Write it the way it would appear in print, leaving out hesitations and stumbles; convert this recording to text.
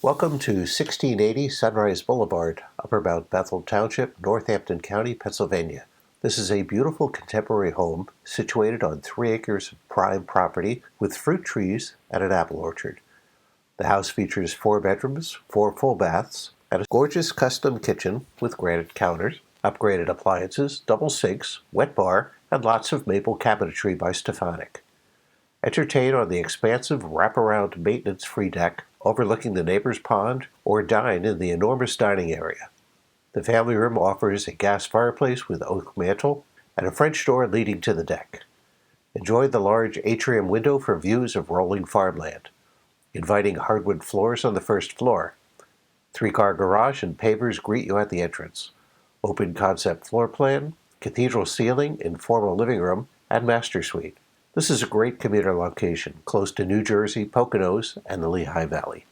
Welcome to 1680 Sunrise Boulevard, Upper Mount Bethel Township, Northampton County, Pennsylvania. This is a beautiful contemporary home situated on 3 acres of prime property with fruit trees and an apple orchard. The house features 4 bedrooms, 4 full baths, and a gorgeous custom kitchen with granite counters, upgraded appliances, double sinks, wet bar, and lots of maple cabinetry by STOFANIK. Entertain on the expansive wraparound maintenance-free deck overlooking the neighbor's pond, or dine in the enormous dining area. The family room offers a gas fireplace with oak mantel and a French door leading to the deck. Enjoy the large atrium window for views of rolling farmland. Inviting hardwood floors on the first floor. 3-car garage and pavers greet you at the entrance. Open concept floor plan, cathedral ceiling, informal living room, and master suite. This is a great commuter location, close to New Jersey, Poconos, and the Lehigh Valley.